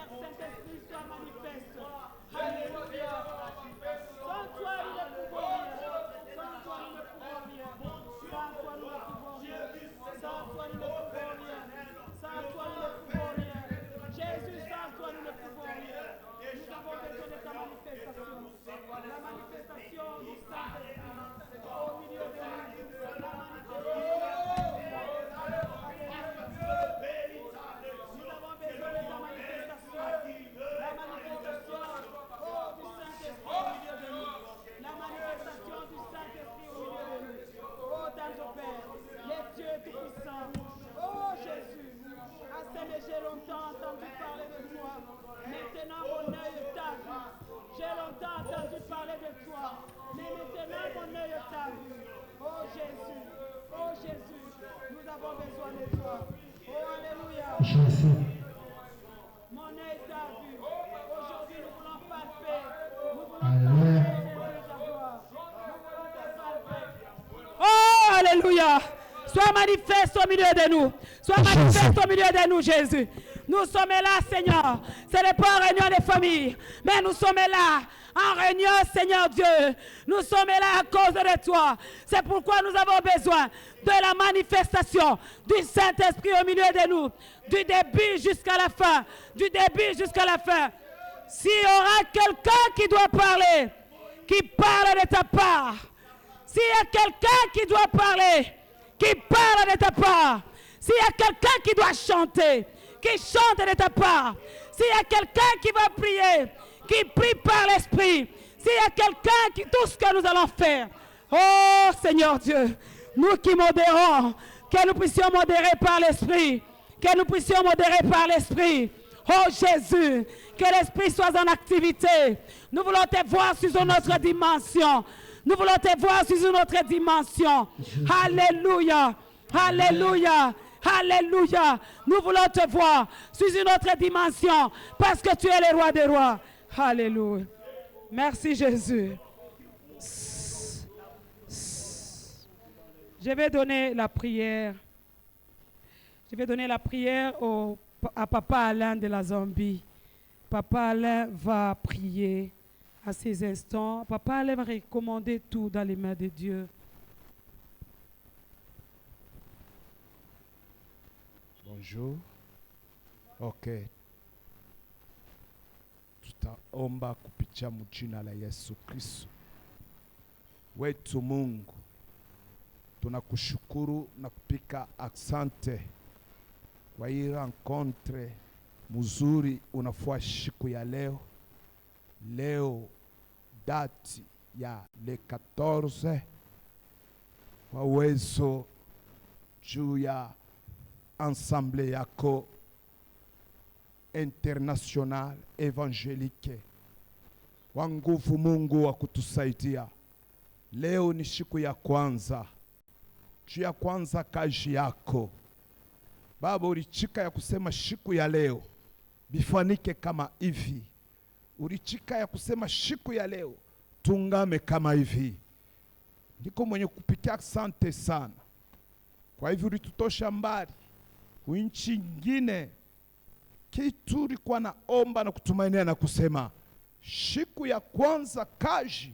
Saint-Esprit, sois manifeste. Alléluia. Sans toi, nous ne pouvons rien. Sans toi, nous ne pouvons rien. Sans toi, nous ne pouvons rien. Sans toi, nous ne pouvons rien. Sans toi, nous ne pouvons rien. Jésus, sans toi, nous ne pouvons rien. Nous avons besoin de ta manifestation. La manifestation du Saint-Esprit au milieu de nous. La manifestation. Nous avons besoin de ta manifestation. La manifestation du Saint-Esprit au milieu de nous. La manifestation du Saint-Esprit au milieu de nous. Oh, Tante Père, les dieux tout-puissants. Oh, Jésus, assez j'ai longtemps entendu parler de toi. Maintenant, mon œil t'a vu. J'ai longtemps entendu parler de toi. Mais maintenant, mon œil t'a vu. Oh, Jésus. Oh, Jésus. Nous avons besoin de toi. Oh, alléluia. Jésus. Mon œil t'a vu. Aujourd'hui, nous voulons palper. Nous voulons Alléluia. palper ta gloire. Nous voulons te palper. Oh, alléluia. Sois manifeste au milieu de nous. Sois manifeste au milieu de nous, Jésus. Nous sommes là, Seigneur. Ce n'est pas en réunion des familles, mais nous sommes là en réunion, Seigneur Dieu. Nous sommes là à cause de toi. C'est pourquoi nous avons besoin de la manifestation du Saint-Esprit au milieu de nous. Du début jusqu'à la fin. Du début jusqu'à la fin. S'il y aura quelqu'un qui doit parler, qui parle de ta part. S'il y a quelqu'un qui doit parler, qui parle de ta part. S'il y a quelqu'un qui doit chanter, qui chante de ta part. S'il y a quelqu'un qui va prier, qui prie par l'Esprit. S'il y a quelqu'un qui... Tout ce que nous allons faire. Oh Seigneur Dieu, nous qui modérons, que nous puissions modérer par l'Esprit. Que nous puissions modérer par l'Esprit. Oh Jésus, que l'Esprit soit en activité. Nous voulons te voir sur une autre dimension. Nous voulons te voir sur une autre dimension. Alléluia. Alléluia. Alléluia. Nous voulons te voir sur une autre dimension parce que tu es le roi des rois. Alléluia. Merci Jésus. Je vais donner la prière. Je vais donner la prière à Papa Alain de la Zambie. Papa Alain va prier à ces instants. Papa Alain va recommander tout dans les mains de Dieu. Bonjour. Ok. Tutaomba kupitia jina la Yesu Kristo. Wetu Mungu, tunakushukuru na kupika asante kwa hii rencontre mzuri unafua siku ya leo. Leo dati ya le 14 kwa uwezo juu ya ensemble yako international evangelique. Kwa nguvu Mungu wa kutusaidia. Leo ni siku ya kwanza. Juu ya kwanza kazi yako. Baba, ulichika ya kusema siku ya leo bifanike kama hivi. Ulichika ya kusema siku ya leo tungame kama hivi. Niko mwenye kupikia asante sana. Kwa hivyo ulitutosha mbali nchi nyingine, kitu ulikuwa naomba na kutumainia na kusema siku ya kwanza kazi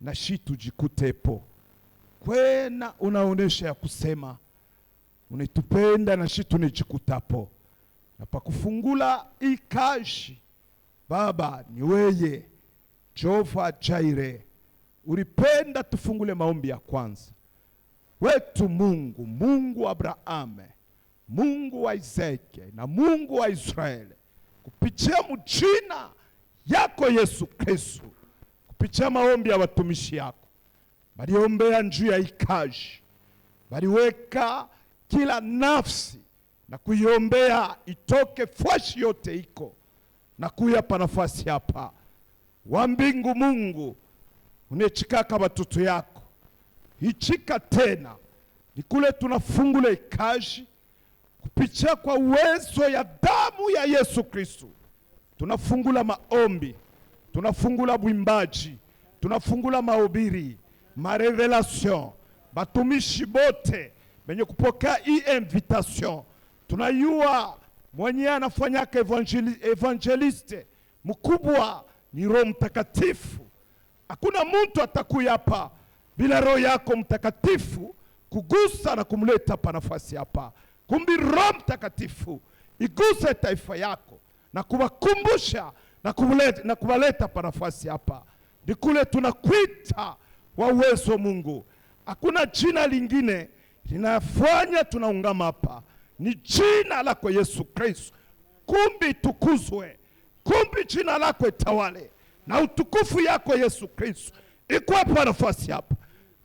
na shitu jikutepo. Kwena unaonesha ya kusema unitupenda na shitu nijikutapo. Na pa kufungula hii kazi Baba ni weye Jehova Jaire. Ulipenda tufungule maombi ya kwanza. Wetu Mungu, Mungu wa Abrahamu, Mungu wa Isaki na Mungu wa Israeli, kupitia mjina yako Yesu Kristo, kupitia maombi ya watumishi yako, baliombea njuu ya ikaji, baliweka kila nafsi na kuiombea itoke fashi yote iko na kuya pa nafasi hapa. Wa mbingu Mungu, unechikaka watoto yako, ichika tena nikule tunafungule ikaji kupitia kwa uwezo ya damu ya Yesu Kristo. Tunafungula maombi, tunafungula bwimbaji, tunafungula mahubiri, marevelation. Batumishi bote benye kupokea hii invitation, tunayua mwenye anafanyaka evangeliste mkubwa ni Roho Mtakatifu. Hakuna mtu atakuya hapa bila Roho yako Mtakatifu kugusa na kumleta hapa nafasi hapa. Kumbi Roho Mtakatifu iguse taifa yako na kuwakumbusha na kuwaleta hapa nafasi hapa. Ni kule tunakuita wa uwezo Mungu. Hakuna jina lingine linafanya tunaungama hapa, ni jina lako Yesu Kristo. Kumbi tukuzwe, kumbi jina lako itawale, na utukufu yako Yesu Kristo iko hapa nafasi hapa.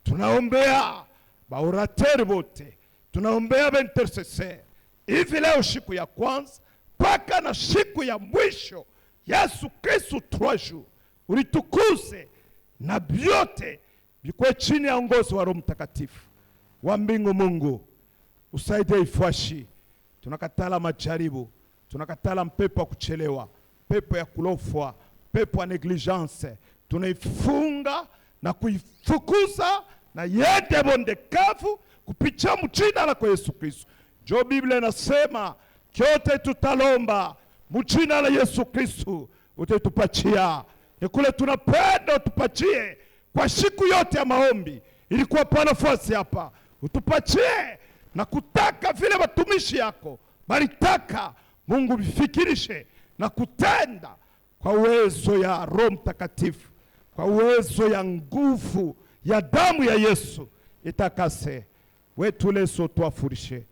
Tunaombea baorateri wote, tunaombea intercessor hivi leo, siku ya kwanza mpaka na siku ya mwisho. Yesu Kristo 3 jours ulitukuze, na vyote vikwe chini ya ongozi wa Roho Mtakatifu wa mbingu. Mungu usaidie Ifwashi. Tunakatala majaribu, tunakatala mpepo wa kuchelewa, pepo ya kulofwa, pepo ya negligence. Tunaifunga na kuifukuza na yende bonde kavu kupitia mjina lako Yesu Kristo. Jo Biblia inasema kyote tutalomba mjina la Yesu Kristo utatupatia. Ni kule tunapenda utupatie kwa siku yote ya maombi. Ilikuwa pa nafasi hapa utupatie na kutaka vile watumishi yako balitaka. Mungu bifikirishe na kutenda kwa uwezo ya Roho Mtakatifu, kwa uwezo ya nguvu ya damu ya Yesu itakase. Wetu leso tuafurishe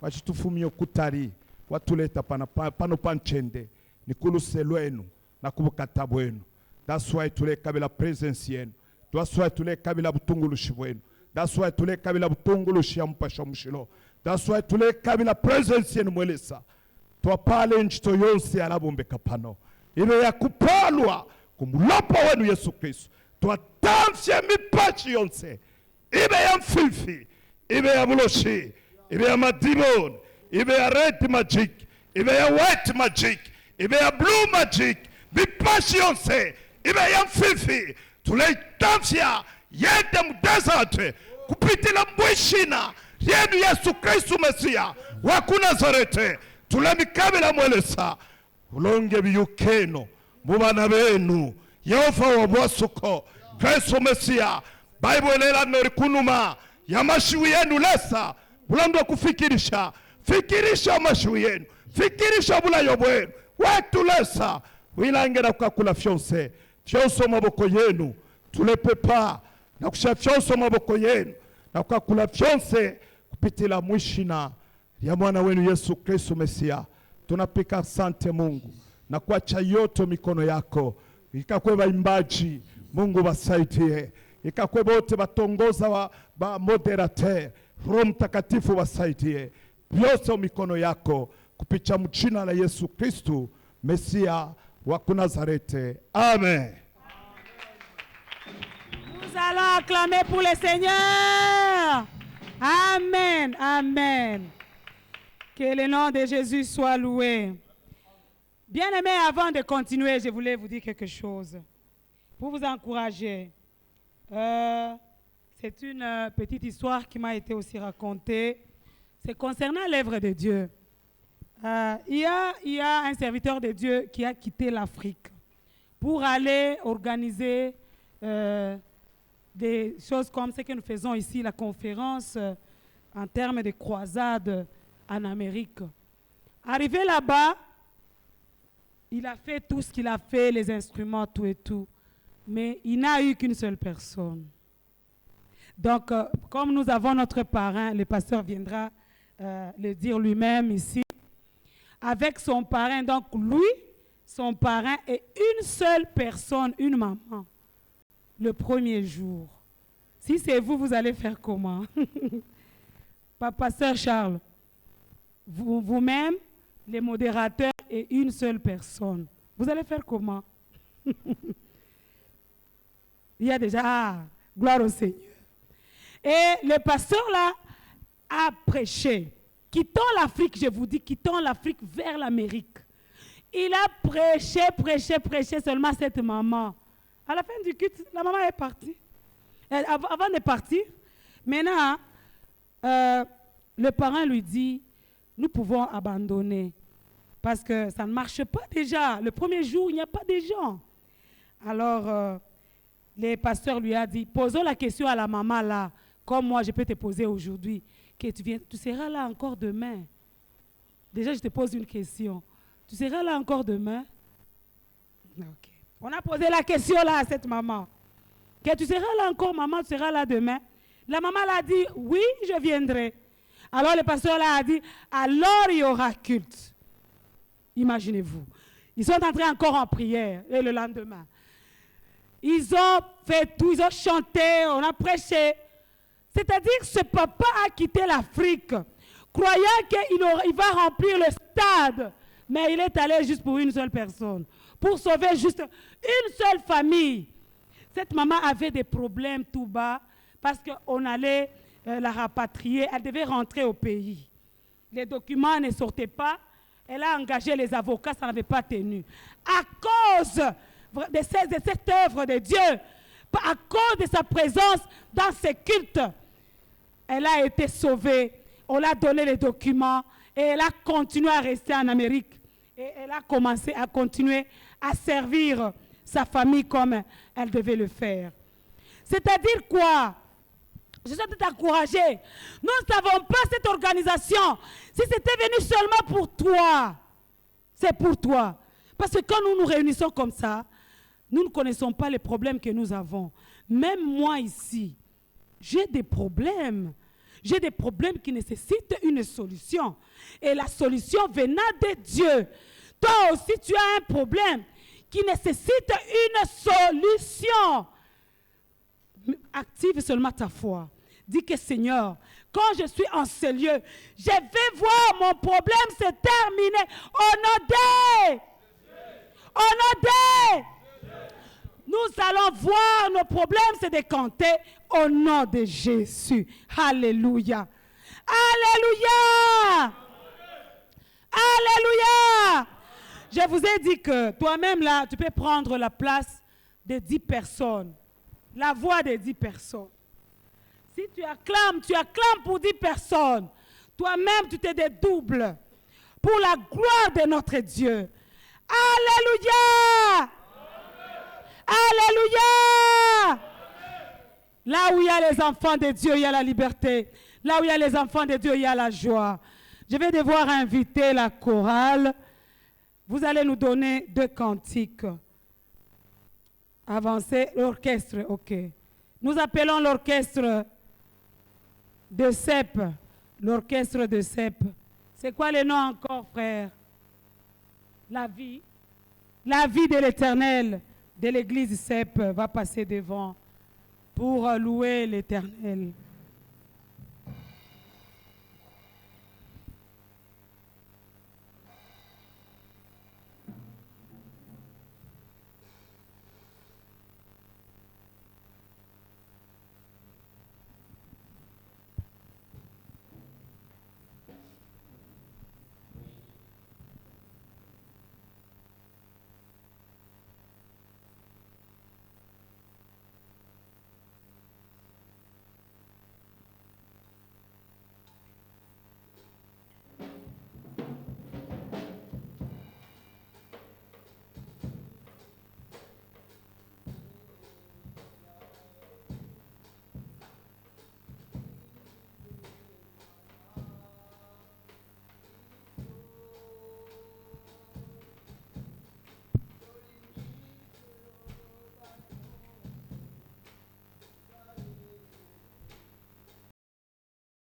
wachitufumio kutari watuleta pano panchende nikuluse lwenu na kubukata bwenu. That's why tuleka bila presence yenu. That's why tuleka bila butungulushi bwenu. That's why tuleka bila butungulushi ya mpasha mshilo. That's why tuleka bila presence yenu mwelesa. Tuwapale njito yonse alabumbeka pano ibe ya kupalwa kumulopa wenu Yesu Kristo. Tuwatamsye mipachi yonse ibe ya mfifi, ibe ya buloshi, ibe ya madimon, ibe ya red magic, ibe ya white magic, ibe ya blue magic. Mipachi yonse ibe ya mfifi tuleitamsya yende mdesert kupitila mwishina yenu Yesu Kristo Mesia waku Nazarete. Tulemikabila mwelesa ulonge biyukeno mubana benu Yehova wabwasuko Kristo Mesia. Bible elela nori kunuma ya mashiwi yenu lesa bulandu wa kufikirisha. Fikirisha mashiwi yenu, fikirisha bulayo bwenu wetu lesa wilangera kukakula fyonse maboko yenu tulepepa na kusha fyonse maboko yenu na kukakula fyonse kupitila mwishina ya mwana wenu Yesu Kristo Mesia. Tunapika asante Mungu na kuacha yote mikono yako. Ikakwe baimbaji Mungu basaidie, ikakwe bote batongoza ba moderateur Roho Mtakatifu basaidie, byose mikono yako kupitia mjina la Yesu Kristo Mesia wa Nazarete. Amen. Nous allons acclamer pour le Seigneur. Amen, amen. Que le nom de Jésus soit loué. Bien-aimés, avant de continuer, je voulais vous dire quelque chose pour vous encourager. C'est une petite histoire qui m'a été aussi racontée. C'est concernant l'œuvre de Dieu. Il y a un serviteur de Dieu qui a quitté l'Afrique pour aller organiser des choses comme ce que nous faisons ici, la conférence en termes de croisade en Amérique. Arrivé là-bas, il a fait tout ce qu'il a fait, les instruments, tout et tout, mais il n'a eu qu'une seule personne. Donc, comme nous avons notre parrain, le pasteur viendra le dire lui-même ici, avec son parrain, donc lui, son parrain et une seule personne, une maman, le premier jour. Si c'est vous, vous allez faire comment? Pasteur Charles, vous-même, les modérateurs et une seule personne, vous allez faire comment? Il y a déjà, gloire au Seigneur. Et le pasteur là a prêché. Quittons l'Afrique, je vous dis, quittons l'Afrique vers l'Amérique. Il a prêché seulement cette maman. À la fin du culte, la maman est partie. Avant de partir, maintenant, le parent lui dit, nous pouvons abandonner. Parce que ça ne marche pas déjà. Le premier jour, il n'y a pas de gens. Alors, les pasteurs lui ont dit, posons la question à la maman là, comme moi je peux te poser aujourd'hui, que tu seras là encore demain. Déjà, je te pose une question. Tu seras là encore demain? Ok. On a posé la question là à cette maman. Que tu seras là encore, maman, tu seras là demain? La maman l'a dit, oui, je viendrai. Alors le pasteur là a dit, alors il y aura culte. Imaginez-vous. Ils sont entrés encore en prière et le lendemain. Ils ont fait tout, ils ont chanté, on a prêché. C'est-à-dire que ce papa a quitté l'Afrique, croyant qu'il va remplir le stade. Mais il est allé juste pour une seule personne, pour sauver juste une seule famille. Cette maman avait des problèmes tout bas, parce qu'on allait la rapatrier, elle devait rentrer au pays. Les documents ne sortaient pas, elle a engagé les avocats, ça n'avait pas tenu. À cause de cette œuvre de Dieu, à cause de sa présence dans ces cultes, elle a été sauvée. On lui a donné les documents et elle a continué à rester en Amérique. Et elle a commencé à continuer à servir sa famille comme elle devait le faire. C'est-à-dire quoi? Je souhaite t'encourager. Nous ne savons pas cette organisation. Si c'était venu seulement pour toi, c'est pour toi. Parce que quand nous nous réunissons comme ça, nous ne connaissons pas les problèmes que nous avons. Même moi ici, j'ai des problèmes. J'ai des problèmes qui nécessitent une solution. Et la solution venant de Dieu. Toi aussi, tu as un problème qui nécessite une solution. Active seulement ta foi. Dis que Seigneur, quand je suis en ce lieu, je vais voir mon problème se terminer. Au nom de nous allons voir nos problèmes se décanter au nom de Jésus. Alléluia. Alléluia. Alléluia. Je vous ai dit que toi-même là, tu peux prendre la place de 10 personnes. La voix de 10 personnes. Si tu acclames pour 10 personnes. Toi-même, tu te dédoubles pour la gloire de notre Dieu. Alléluia. Alléluia. Là où il y a les enfants de Dieu, il y a la liberté. Là où il y a les enfants de Dieu, il y a la joie. Je vais devoir inviter la chorale. Vous allez nous donner 2 cantiques. Avancez, l'orchestre, ok. Nous appelons l'orchestre de CEP. L'orchestre de CEP. C'est quoi le nom encore, frère? La vie. La vie de l'Éternel de l'église CEP va passer devant pour louer l'Éternel.